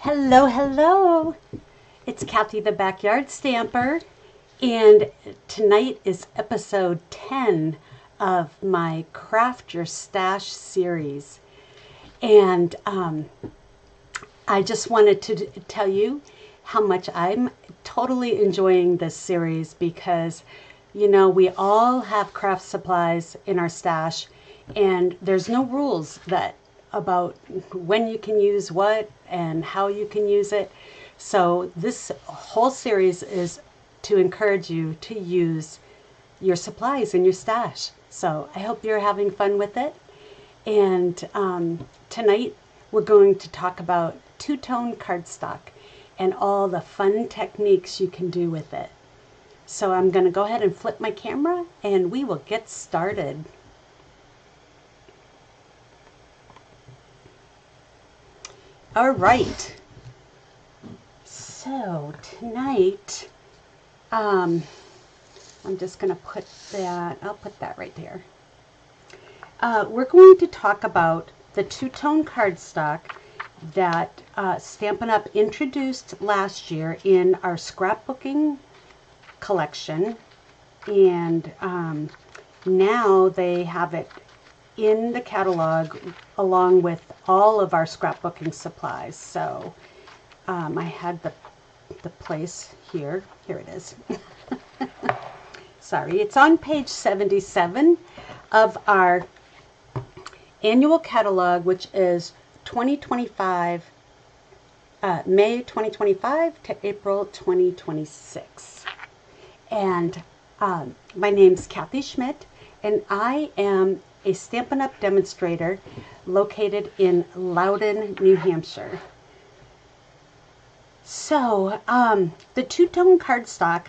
Hello, hello. It's Kathy the Backyard Stamper, and tonight is episode 10 of my Craft Your Stash series. And I just wanted to tell you how much I'm totally enjoying this series because, you know, we all have craft supplies in our stash, and there's no rules about when you can use what and how you can use it. So this whole series is to encourage you to use your supplies in your stash. So I hope you're having fun with it. And tonight we're going to talk about two-tone cardstock and all the fun techniques you can do with it. So I'm going to go ahead and flip my camera and we will get started. All right, so tonight, I'm just going to put that, I'll put that right there. We're going to talk about the two-tone cardstock that Stampin' Up! Introduced last year in our scrapbooking collection, and now they have it in the catalog along with all of our scrapbooking supplies. So I had the place here. Here it is. Sorry, it's on page 77 of our annual catalog, which is 2025, May 2025 to April 2026. And my name's Kathy Schmitt, and I am a Stampin' Up! Demonstrator located in Loudon, New Hampshire. So the two-tone cardstock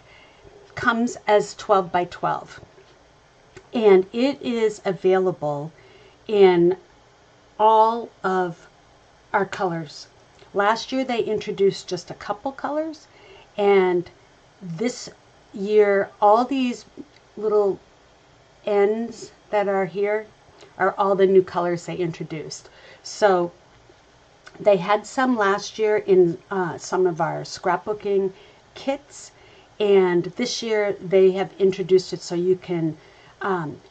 comes as 12 by 12, and it is available in all of our colors. Last year they introduced just a couple colors, and this year all these little ends that are here are all the new colors they introduced. So they had some last year in some of our scrapbooking kits, and this year they have introduced it so you can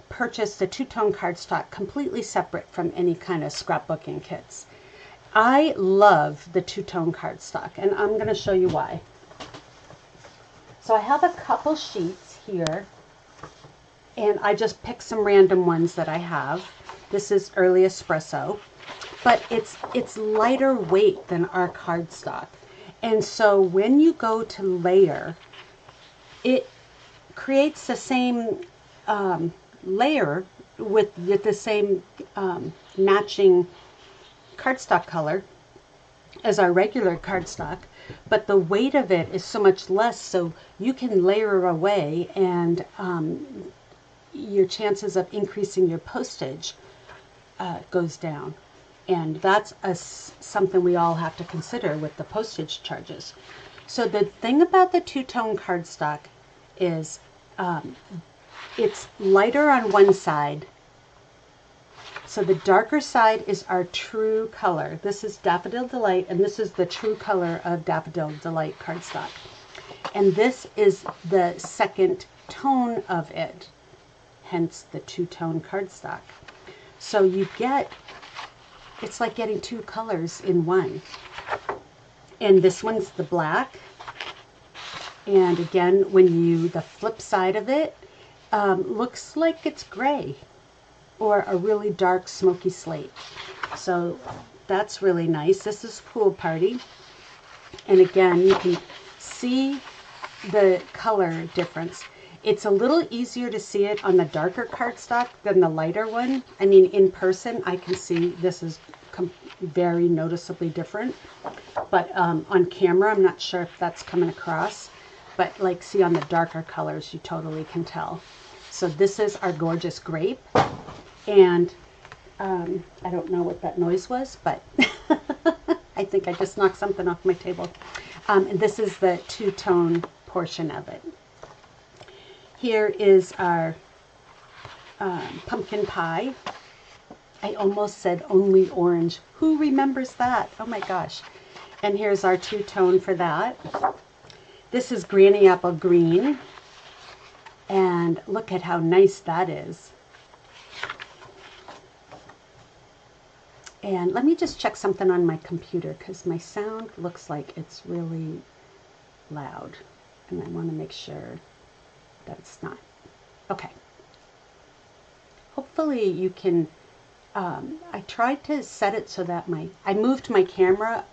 purchase the two-tone cardstock completely separate from any kind of scrapbooking kits. I love the two-tone cardstock, and I'm going to show you why. So I have a couple sheets here, and I just picked some random ones that I have. This is Early Espresso, but it's lighter weight than our cardstock. And so when you go to layer, it creates the same layer with the same matching cardstock color as our regular cardstock, but the weight of it is so much less, so you can layer away, and your chances of increasing your postage goes down. And that's something we all have to consider with the postage charges. So the thing about the two-tone cardstock is it's lighter on one side. So the darker side is our true color. This is Daffodil Delight, and this is the true color of Daffodil Delight cardstock. And this is the second tone of it, hence the two-tone cardstock. So you get, it's like getting two colors in one. And this one's the black. And again, the flip side of it looks like it's gray or a really dark smoky slate. So that's really nice. This is Pool Party. And again, you can see the color difference. It's a little easier to see it on the darker cardstock than the lighter one. I mean, in person, I can see this is very noticeably different. But on camera, I'm not sure if that's coming across. But like, see, on the darker colors, you totally can tell. So this is our gorgeous grape. And I don't know what that noise was, but I think I just knocked something off my table. And this is the two-tone portion of it. Here is our pumpkin pie. I almost said only orange. Who remembers that? Oh my gosh. And here's our two-tone for that. This is Granny Apple Green. And look at how nice that is. And let me just check something on my computer because my sound looks like it's really loud. And I want to make sure that it's not. Okay. Hopefully you can, I tried to set it so that I moved my camera.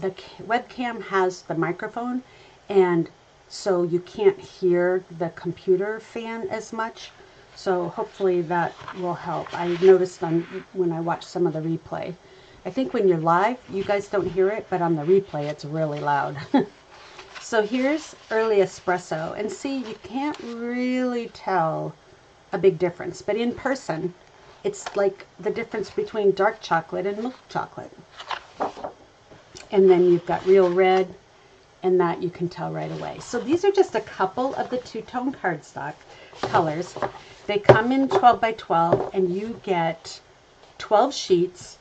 The webcam has the microphone, and so you can't hear the computer fan as much. So hopefully that will help. I noticed when I watched some of the replay. I think when you're live, you guys don't hear it, but on the replay, it's really loud. So here's Early Espresso. And see, you can't really tell a big difference. But in person, it's like the difference between dark chocolate and milk chocolate. And then you've got Real Red, and that you can tell right away. So these are just a couple of the two-tone cardstock colors. They come in 12 by 12, and you get 12 sheets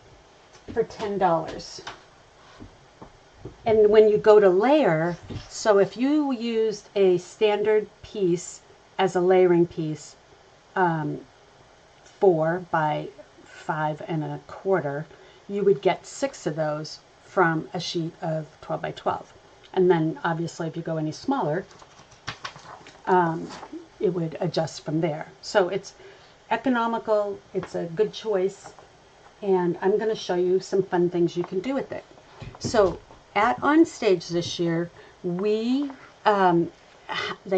for $10. And when you go to layer, so if you used a standard piece as a layering piece, 4 by 5 1/4, you would get 6 of those from a sheet of 12 by 12. And then obviously if you go any smaller, it would adjust from there. So it's economical, it's a good choice, and I'm going to show you some fun things you can do with it. So at On Stage this year, they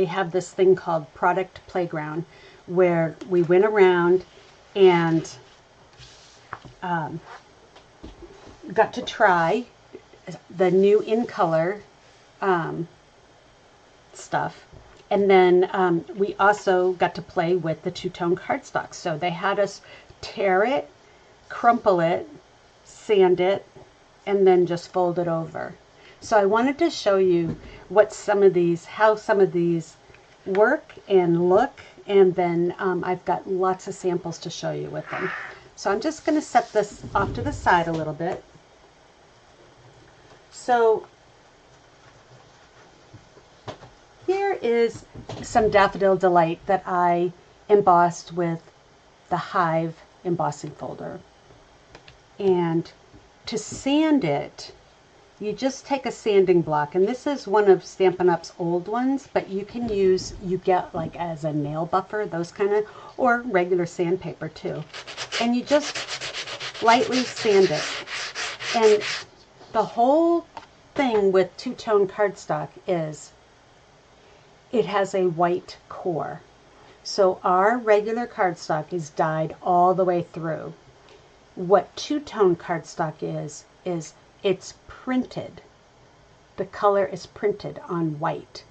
have this thing called Product Playground, where we went around and got to try the new in color stuff. And then we also got to play with the two-tone cardstock. So they had us tear it, crumple it, sand it, and then just fold it over. So I wanted to show you how some of these work and look, and then I've got lots of samples to show you with them. So I'm just going to set this off to the side a little bit. So here is some Daffodil Delight that I embossed with the Hive embossing folder. And to sand it, you just take a sanding block, and this is one of Stampin' Up's old ones, but you can use, you get like as a nail buffer, those kind of, or regular sandpaper too. And you just lightly sand it. And the whole thing with two-tone cardstock is it has a white core. So our regular cardstock is dyed all the way through. What two-tone cardstock is it's printed. The color is printed on white.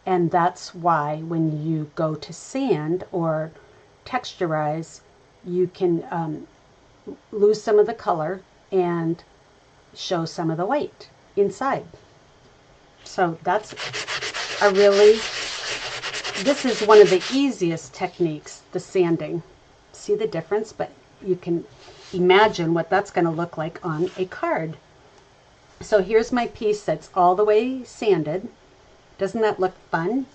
And that's why when you go to sand or texturize, you can lose some of the color and show some of the white inside. So that's this is one of the easiest techniques, the sanding. See the difference? But you can imagine what that's going to look like on a card. So here's my piece that's all the way sanded. Doesn't that look fun?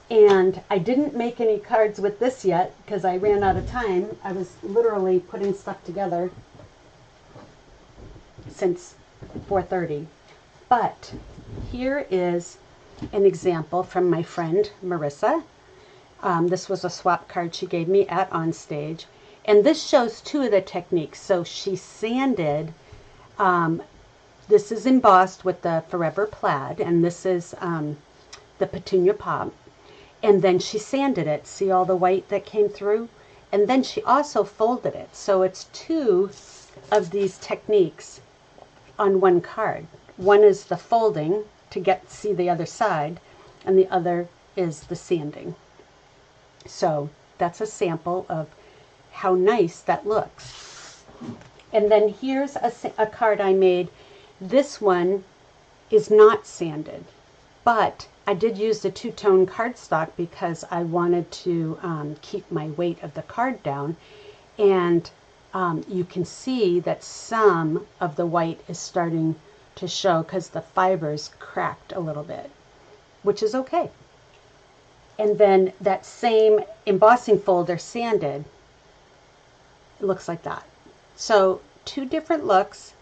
And I didn't make any cards with this yet because I ran out of time. I was literally putting stuff together since 4:30. But here is an example from my friend Marissa. This was a swap card she gave me at On Stage. And this shows two of the techniques. So she sanded, this is embossed with the Forever Plaid, and this is the Petunia Pop. And then she sanded it. See all the white that came through? And then she also folded it. So it's two of these techniques on one card. One is the folding to see the other side, and the other is the sanding. So that's a sample of how nice that looks. And then here's a card I made. This one is not sanded, but I did use the two-tone cardstock because I wanted to keep my weight of the card down. And you can see that some of the white is starting to show because the fibers cracked a little bit, which is okay. And then that same embossing folder sanded, it looks like that. So 2 different looks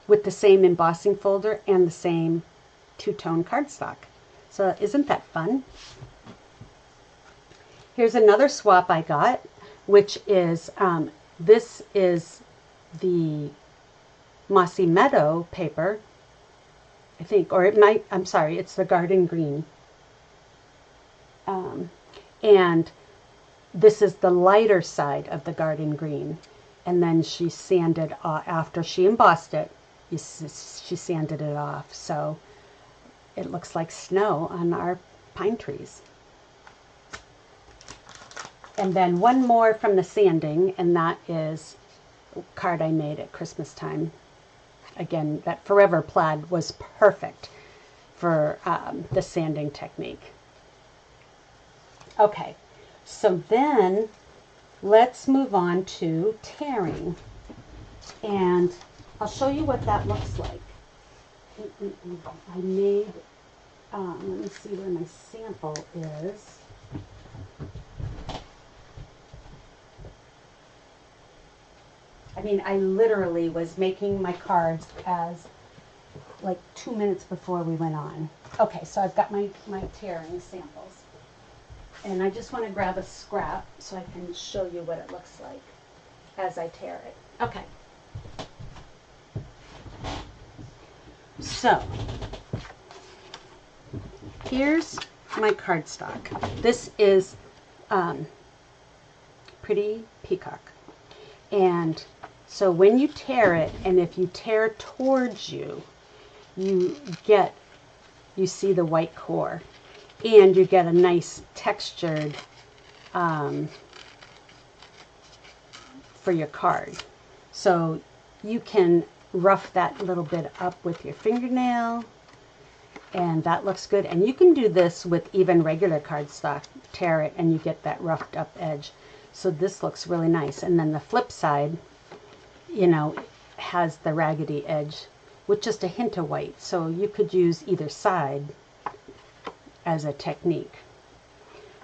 with the same embossing folder and the same two-tone cardstock. So isn't that fun? Here's another swap I got, which is, this is the Mossy Meadow paper, I think, or it might, I'm sorry, it's the Garden Green. And this is the lighter side of the Garden Green. And then she sanded off, after she embossed it, she sanded it off. So it looks like snow on our pine trees. And then one more from the sanding, and that is a card I made at Christmas time. Again, that Forever plaid was perfect for the sanding technique. Okay, so then let's move on to tearing. And I'll show you what that looks like. I made, let me see where my sample is. I mean, I literally was making my cards as like 2 minutes before we went on. Okay, so I've got my tearing samples. And I just want to grab a scrap so I can show you what it looks like as I tear it. Okay. So, here's my cardstock. This is Pretty Peacock. And so when you tear it, and if you tear towards you, you see the white core, and you get a nice textured for your card. So you can rough that little bit up with your fingernail, and that looks good. And you can do this with even regular cardstock, tear it, and you get that roughed up edge. So this looks really nice. And then the flip side, you know, has the raggedy edge with just a hint of white. So you could use either side as a technique.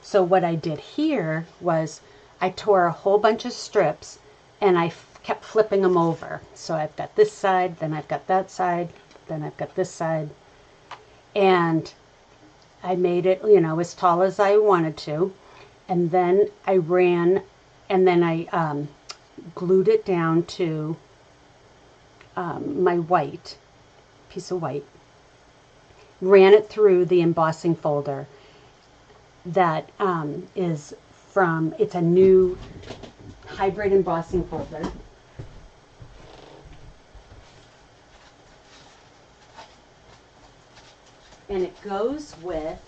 So what I did here was I tore a whole bunch of strips and I kept flipping them over. So I've got this side, then I've got that side, then I've got this side. And I made it, you know, as tall as I wanted to. And then I ran, and then I glued it down to my white, piece of white. Ran it through the embossing folder that is from, it's a new hybrid embossing folder. And it goes with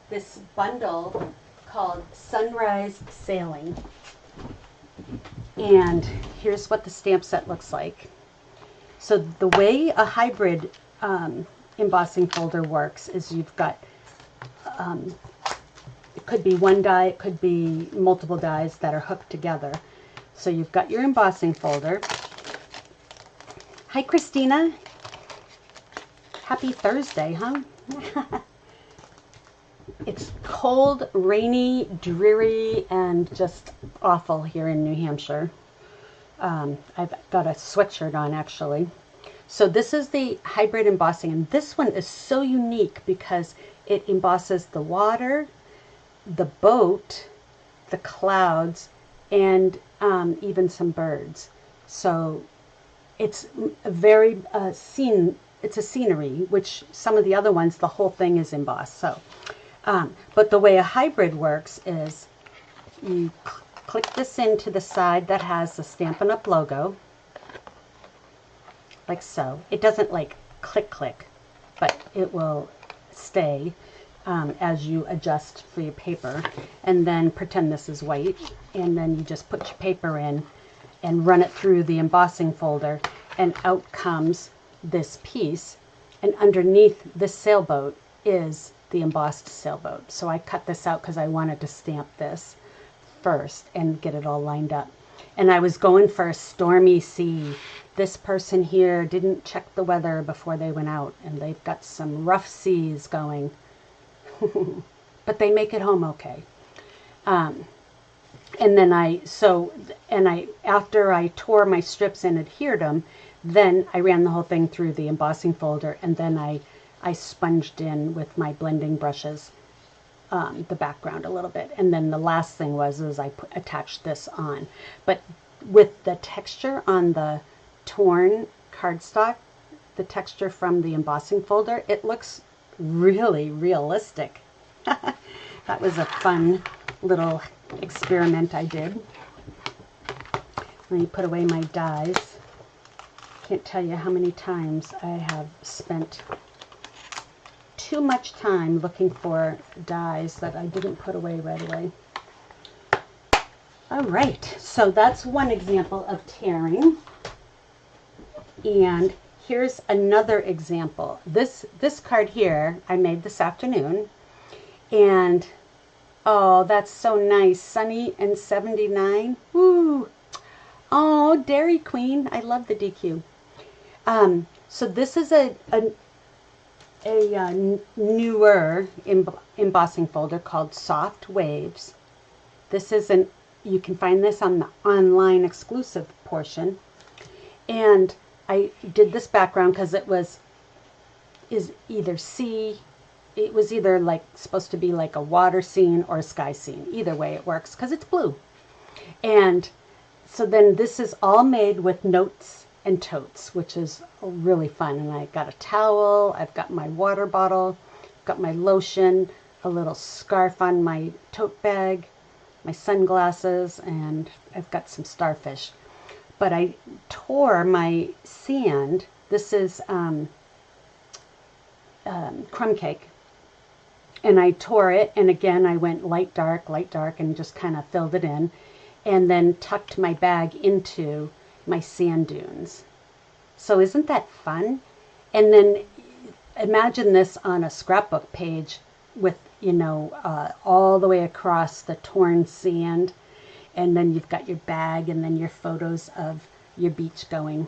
this bundle called Sunrise Sailing. And here's what the stamp set looks like. So the way a hybrid embossing folder works is you've got, it could be one die, it could be multiple dies that are hooked together. So you've got your embossing folder. Hi, Christina. Happy Thursday, huh? It's cold, rainy, dreary, and just awful here in New Hampshire. I've got a sweatshirt on, actually. So this is the hybrid embossing, and this one is so unique because it embosses the water, the boat, the clouds, and even some birds. So it's a very it's a scenery, which some of the other ones, the whole thing is embossed. So, but the way a hybrid works is you click this into the side that has the Stampin' Up! Logo, like so. It doesn't like click, but it will stay as you adjust for your paper. And then pretend this is white, and then you just put your paper in and run it through the embossing folder, and out comes this piece, and underneath this sailboat is the embossed sailboat. So I cut this out because I wanted to stamp this first and get it all lined up. And I was going for a stormy sea. This person here didn't check the weather before they went out, and they've got some rough seas going. But they make it home okay. And then after I tore my strips and adhered them, then I ran the whole thing through the embossing folder, and then I sponged in with my blending brushes the background a little bit. And then the last thing was I attached this on. But with the texture on the torn cardstock, the texture from the embossing folder, it looks really realistic. That was a fun little experiment I did. Let me put away my dies. Can't tell you how many times I have spent too much time looking for dies that I didn't put away right away. All right, so that's one example of tearing. And here's another example. This card here I made this afternoon, and oh, that's so nice. Sunny and 79. Woo! Oh, Dairy Queen. I love the DQ. So this is a newer embossing folder called Soft Waves. This is you can find this on the online exclusive portion. And I did this background because it was either like supposed to be like a water scene or a sky scene. Either way it works because it's blue. And so then this is all made with notes and totes, which is really fun. And I got a towel, I've got my water bottle, got my lotion, a little scarf on my tote bag, my sunglasses, and I've got some starfish. But I tore my sand. This is crumb cake. And I tore it, and again I went light, dark, and just kind of filled it in, and then tucked my bag into my sand dunes. So isn't that fun? And then imagine this on a scrapbook page with, all the way across the torn sand, and then you've got your bag, and then your photos of your beach going.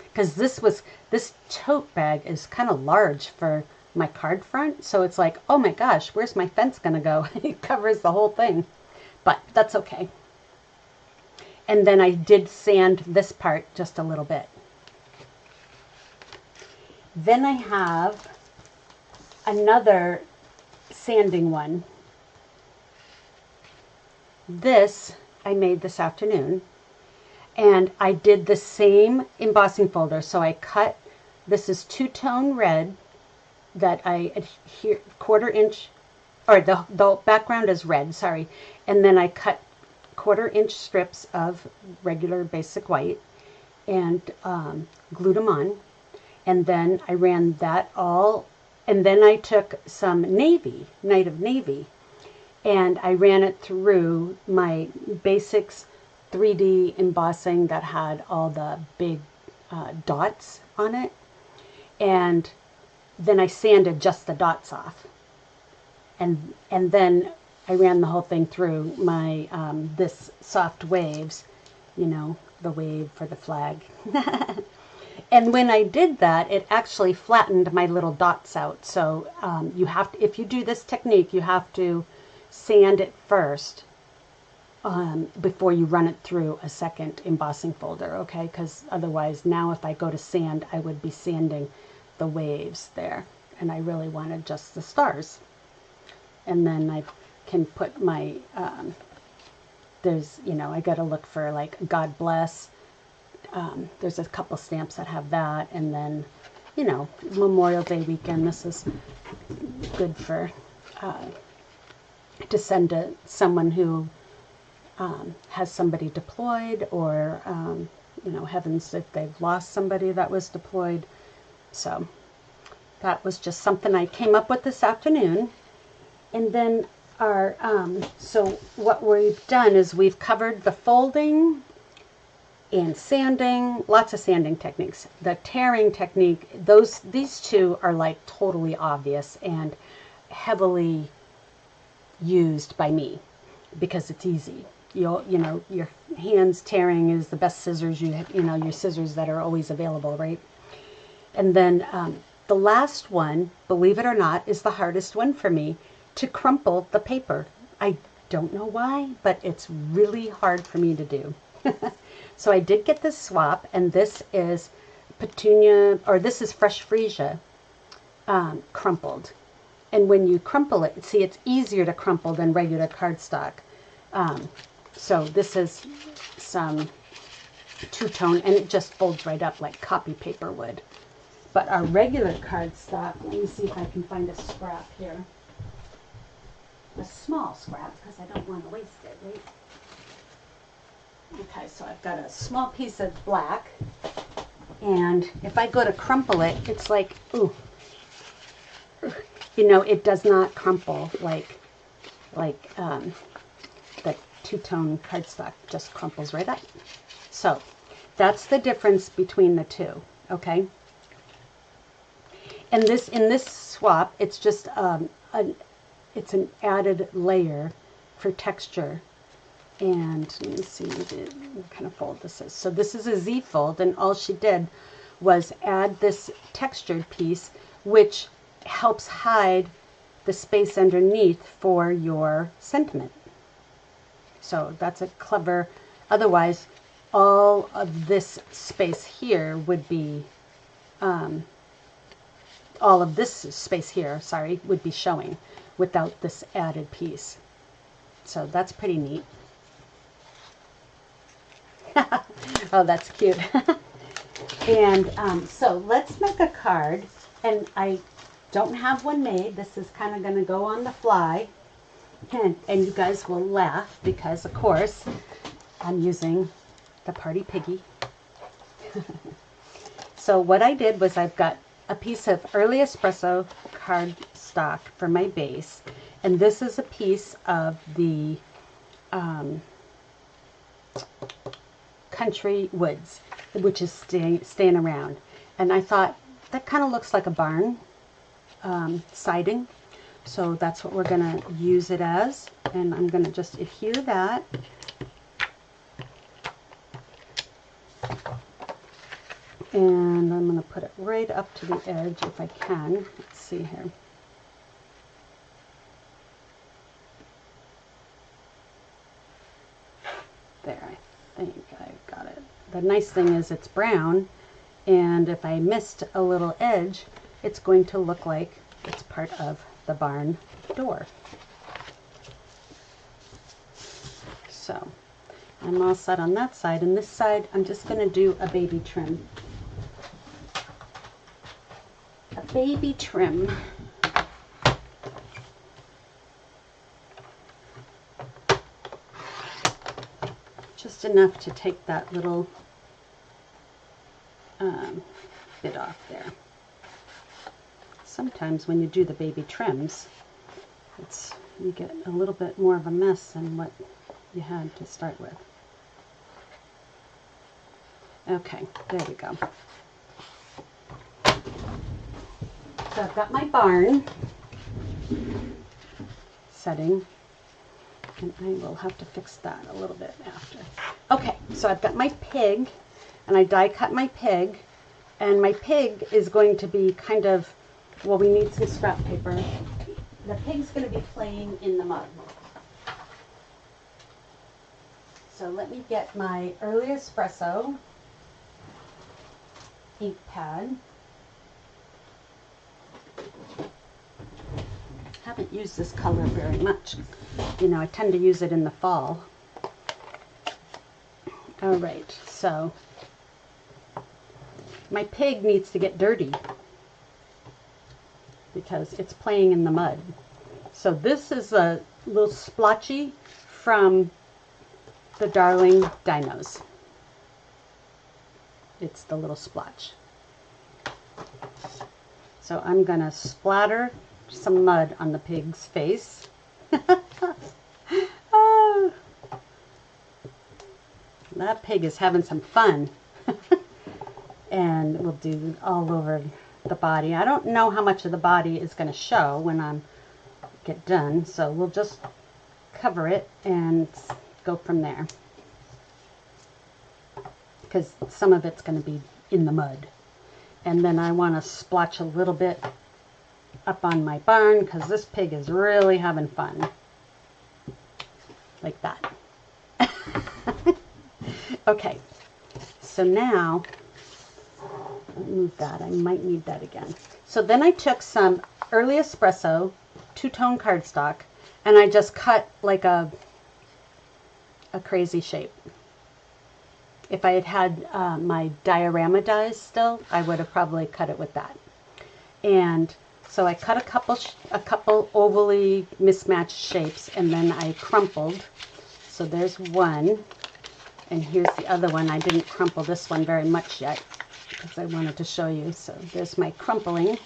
Because this tote bag is kind of large for my card front, so it's like, oh my gosh, where's my fence gonna go? It covers the whole thing, but that's okay. And then I did sand this part just a little bit. Then I have another sanding one. This I made this afternoon, and I did the same embossing folder. So I cut, this is two-tone red that I adhere, 1/4 inch, or the background is red, sorry, and then I cut 1/4 inch strips of regular basic white and glued them on, and then I ran that all, and then I took some navy, Night of Navy, and I ran it through my basics 3D embossing that had all the big dots on it, and then I sanded just the dots off, and then I ran the whole thing through my this Soft Waves, the wave for the flag. And when I did that, it actually flattened my little dots out. So you have to, if you do this technique, you have to sand it first before you run it through a second embossing folder, okay? Because otherwise, now if I go to sand, I would be sanding the waves there, and I really wanted just the stars. And then I can put my there's, I got to look for like God bless. There's a couple stamps that have that, and then Memorial Day weekend, this is good for to send to someone who has somebody deployed, or heavens, if they've lost somebody that was deployed. So that was just something I came up with this afternoon. And then so what we've done is we've covered the folding and sanding, lots of sanding techniques. The tearing technique, these two are like totally obvious and heavily used by me because it's easy. you know, your hands tearing is the best scissors, you know, your scissors that are always available, right? And then the last one, believe it or not, is the hardest one for me, to crumple the paper. I don't know why, but it's really hard for me to do. So I did get this swap, and this is petunia, or this is fresh freesia crumpled. And when you crumple it, see, it's easier to crumple than regular cardstock. So this is some two-tone, and it just folds right up like copy paper would. But our regular cardstock, let me see if I can find a scrap here. A small scrap, because I don't want to waste it, right? Okay, so I've got a small piece of black, and if I go to crumple it, it's like, ooh, you know, it does not crumple like the two-tone cardstock just crumples right up. So that's the difference between the two, okay? And this, in this swap, it's just it's an added layer for texture. And let me see what kind of fold this is. So this is a Z fold, and all she did was add this textured piece, which helps hide the space underneath for your sentiment. So that's a clever, otherwise all of this space here would be, all of this space here, sorry, would be showing without this added piece. So that's pretty neat. Oh, that's cute. And so let's make a card, and I don't have one made. This is kind of going to go on the fly, and you guys will laugh because, of course, I'm using the Party Piggy. So what I did was I've got a piece of early espresso cardstock for my base, and this is a piece of the Country Woods, which is staying around. And I thought that kind of looks like a barn siding, so that's what we're going to use it as. And I'm going to just adhere that. And I'm going to put it right up to the edge if I can. Let's see here. There, I think I got it. The nice thing is it's brown, and if I missed a little edge, it's going to look like it's part of the barn door. So I'm all set on that side, and this side I'm just going to do a baby trim. A baby trim. Just enough to take that little bit off there. Sometimes when you do the baby trims, you get a little bit more of a mess than what you had to start with. Okay, there we go. So I've got my barn setting, and I will have to fix that a little bit after. Okay, so I've got my pig, and I die cut my pig, and my pig is going to be kind of, well, we need some scrap paper. The pig's going to be playing in the mud. So let me get my early espresso ink pad. Haven't used this color very much. You know, I tend to use it in the fall. All right, so my pig needs to get dirty because it's playing in the mud. So this is a little splotchy from the Darling Dinos. It's the little splotch. So I'm going to splatter some mud on the pig's face. Oh, that pig is having some fun. And we'll do all over the body. I don't know how much of the body is going to show when I get done, so we'll just cover it and go from there, because some of it's going to be in the mud. And then I want to splotch a little bit up on my barn because this pig is really having fun. Like that. Okay, so now, move that, I might need that again. So then I took some early espresso, two-tone cardstock, and I just cut like a crazy shape. If I had had my diorama dies still, I would have probably cut it with that. And so I cut a couple ovally mismatched shapes, and then I crumpled. So there's one, and here's the other one. I didn't crumple this one very much yet because I wanted to show you. So there's my crumpling.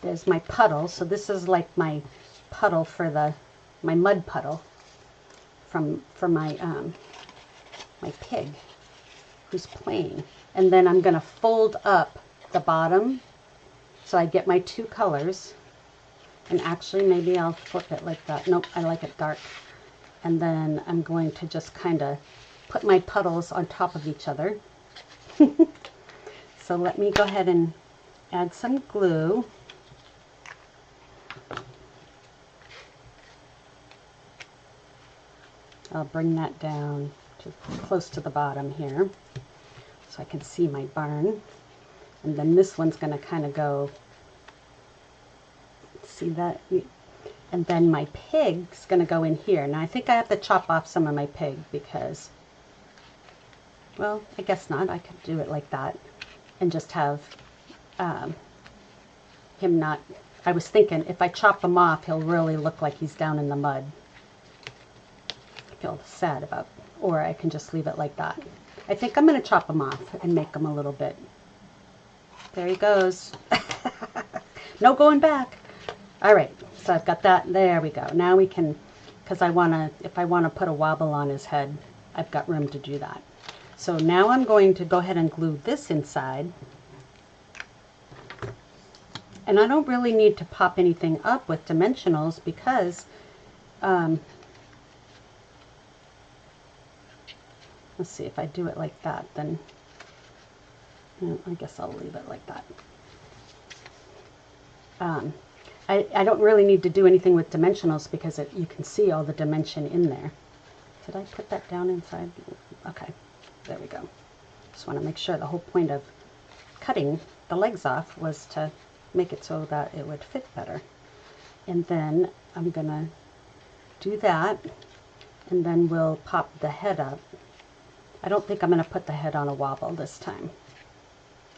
There's my puddle. So this is like my puddle for my mud puddle for my my pig who's playing. And then I'm going to fold up the bottom so I get my two colors. And actually, maybe I'll flip it like that. Nope, I like it dark. And then I'm going to just kind of put my puddles on top of each other. So let me go ahead and add some glue. I'll bring that down to close to the bottom here so I can see my barn. And then this one's going to kind of go, see that? And then my pig's going to go in here. Now I think I have to chop off some of my pig because, well, I guess not. I could do it like that and just have him not, I was thinking if I chop him off, he'll really look like he's down in the mud. I feel sad about, or I can just leave it like that. I think I'm going to chop him off and make him a little bit. There he goes. No going back. All right, so I've got that. There we go. Now we can, because if I want to put a wobble on his head, I've got room to do that. So now I'm going to go ahead and glue this inside. And I don't really need to pop anything up with dimensionals because, let's see, if I do it like that, then I guess I'll leave it like that. I don't really need to do anything with dimensionals because you can see all the dimension in there. Did I put that down inside? Okay, there we go. Just want to make sure the whole point of cutting the legs off was to make it so that it would fit better. And then I'm going to do that, and then we'll pop the head up. I don't think I'm going to put the head on a wobble this time.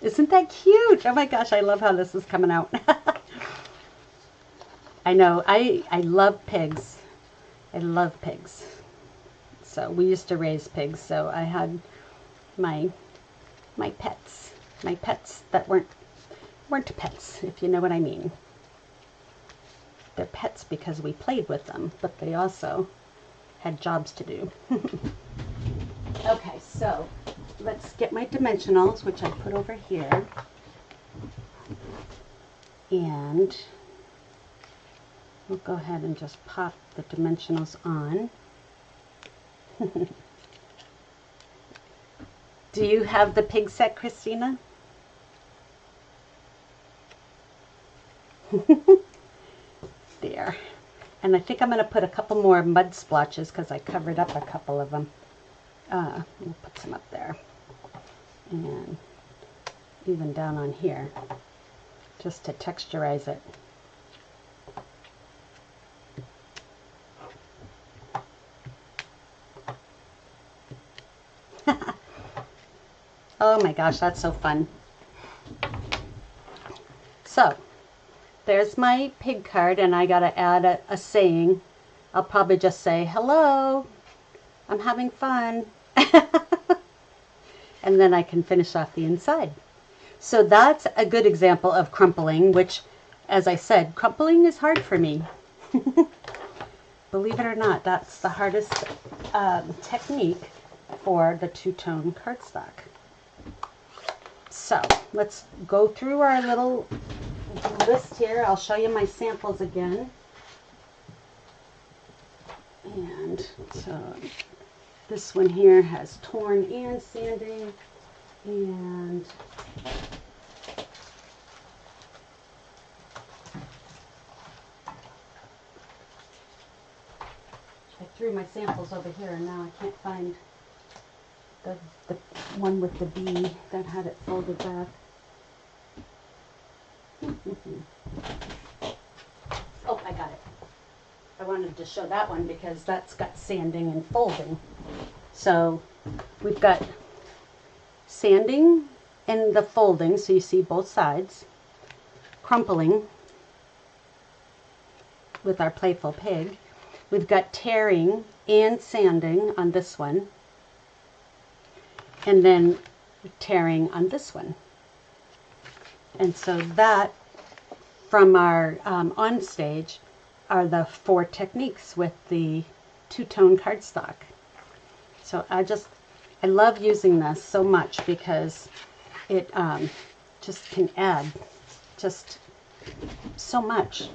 Isn't that cute? Oh my gosh, I love how this is coming out. I know, I love pigs. I love pigs. So we used to raise pigs, so I had my pets. My pets that weren't pets, if you know what I mean. They're pets because we played with them, but they also had jobs to do. Okay, so let's get my dimensionals, which I put over here. And we'll go ahead and just pop the dimensionals on. Do you have the pig set, Christina? There. And I think I'm going to put a couple more mud splotches because I covered up a couple of them. We'll put some up there. And even down on here, just to texturize it. Oh my gosh, that's so fun. So, there's my pig card, and I gotta add a saying. I'll probably just say, hello, I'm having fun. And then I can finish off the inside. So that's a good example of crumpling, which, as I said, crumpling is hard for me. Believe it or not, that's the hardest technique for the two-tone cardstock. So let's go through our little list here. I'll show you my samples again. So this one here has torn and sanding, and I threw my samples over here and now I can't find the one with the B that had it folded back. Oh, I got it. I wanted to show that one because that's got sanding and folding. So we've got sanding and the folding, so you see both sides, crumpling with our playful pig. We've got tearing and sanding on this one, and then tearing on this one. And so that, from our on stage, are the 4 techniques with the two-tone cardstock. So I love using this so much because it just can add just so much.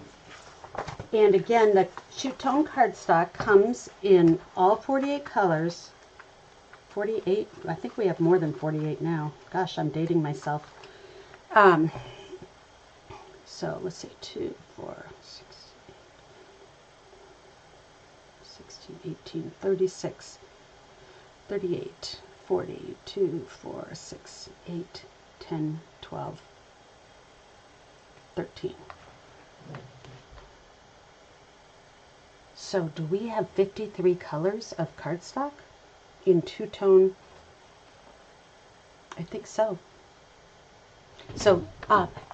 And again, the two-tone cardstock comes in all 48 colors. 48, I think we have more than 48 now. Gosh, I'm dating myself. So let's see, 2, 4, 6, 16, 18, 36, 38, 40, 2, 4, 6, 8, 10, 12, 13. So do we have 53 colors of cardstock in two-tone? I think so. So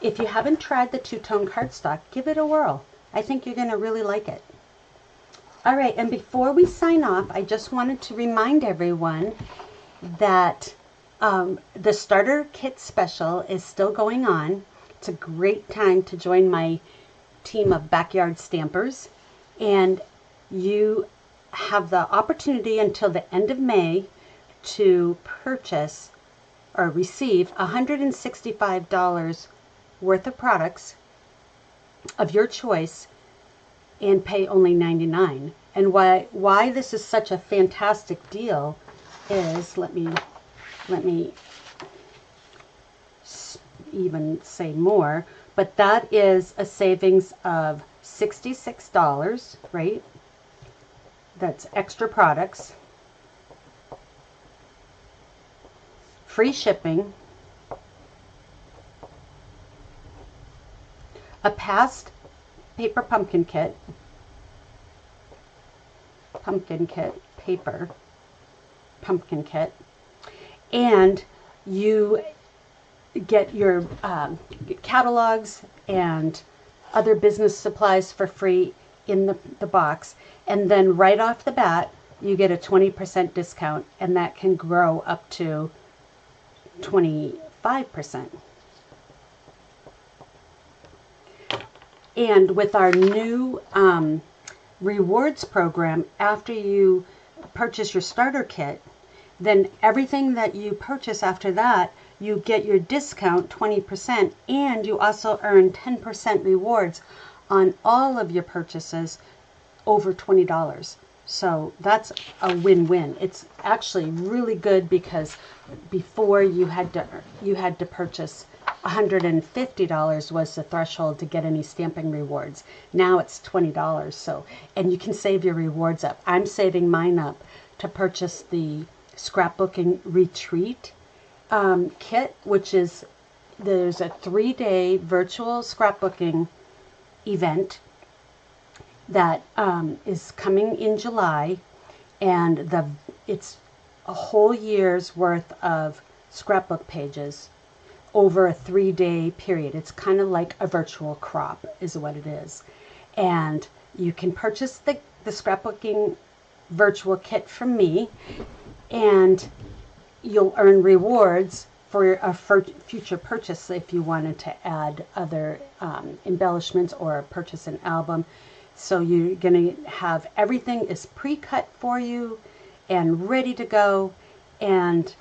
if you haven't tried the two-tone cardstock, give it a whirl. I think you're going to really like it. All right, and before we sign off, I just wanted to remind everyone that the starter kit special is still going on. It's a great time to join my team of backyard stampers, and you have the opportunity until the end of May to purchase or receive $165 worth of products of your choice and pay only $99. And why this is such a fantastic deal is, let me even say more, but that is a savings of $66, right? That's extra products, free shipping, a past paper pumpkin kit, paper pumpkin kit, and you get your catalogs and other business supplies for free in the box. And then right off the bat, you get a 20% discount, and that can grow up to 25%. And with our new rewards program, after you purchase your starter kit, then everything that you purchase after that, you get your discount 20%, and you also earn 10% rewards on all of your purchases over $20. So that's a win-win. It's actually really good because before you had to purchase $150 was the threshold to get any stamping rewards. Now it's $20. So, and you can save your rewards up. I'm saving mine up to purchase the scrapbooking retreat kit, which is, there's a 3-day virtual scrapbooking event that is coming in July, and it's a whole year's worth of scrapbook pages over a 3-day period. It's kind of like a virtual crop is what it is. And you can purchase the scrapbooking virtual kit from me, and you'll earn rewards for a future purchase if you wanted to add other embellishments or purchase an album. So you're going to have everything is pre-cut for you and ready to go, and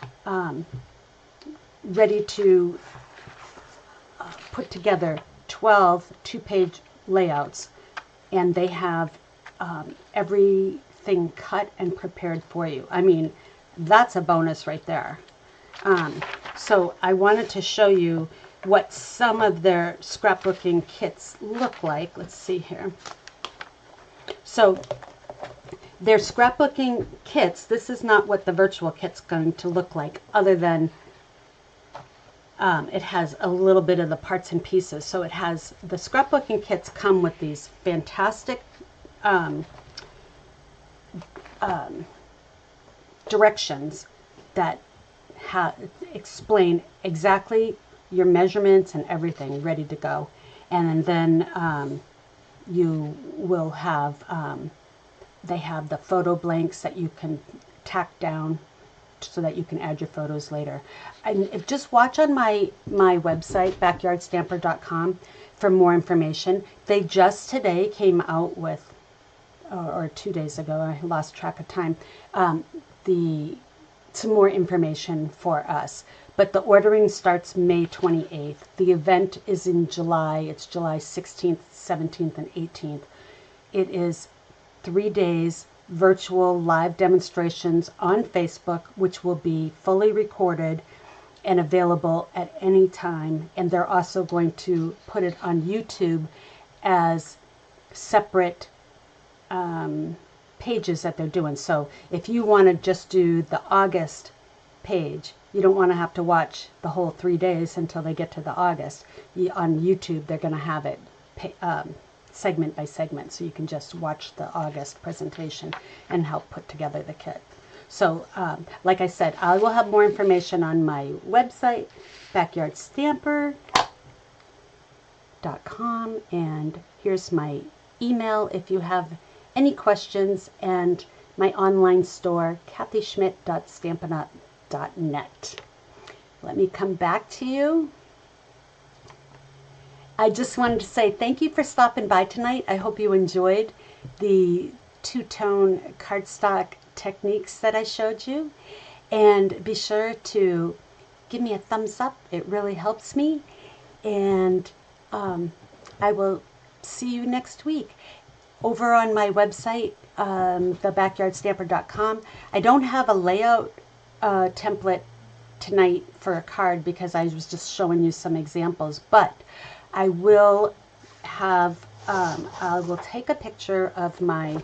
ready to put together 12 2-page layouts. And they have everything everything cut and prepared for you. I mean, that's a bonus right there. So I wanted to show you what some of their scrapbooking kits look like. Let's see here. So their scrapbooking kits, this is not what the virtual kit's going to look like, other than it has a little bit of the parts and pieces. So it has, the scrapbooking kits come with these fantastic directions that explain exactly your measurements and everything ready to go. And then you will have, they have the photo blanks that you can tack down so that you can add your photos later. And just watch on my website, backyardstamper.com, for more information. They just today came out with, or 2 days ago, I lost track of time, some more information for us. But the ordering starts May 28th. The event is in July. It's July 16th, 17th, and 18th. It is 3 days virtual live demonstrations on Facebook, which will be fully recorded and available at any time. And they're also going to put it on YouTube as separate pages that they're doing. So if you want to just do the August page, you don't want to have to watch the whole 3 days until they get to the August. On YouTube, they're going to have it segment by segment, so you can just watch the August presentation and help put together the kit. So like I said, I will have more information on my website, backyardstamper.com, and here's my email if you have any questions, and my online store, kathyschmitt.stampinup.net. Let me come back to you. I just wanted to say thank you for stopping by tonight. I hope you enjoyed the two-tone cardstock techniques that I showed you. And be sure to give me a thumbs up. It really helps me. And I will see you next week. Over on my website, thebackyardstamper.com, I don't have a layout template tonight for a card because I was just showing you some examples, but I will have, I will take a picture of my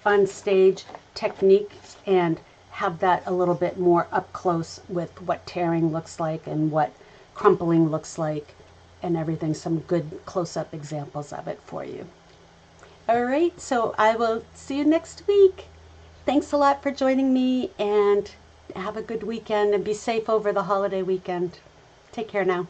on stage technique and have that a little bit more up close with what tearing looks like and what crumpling looks like and everything, some good close-up examples of it for you. All right, so I will see you next week. Thanks a lot for joining me, and have a good weekend and be safe over the holiday weekend. Take care now.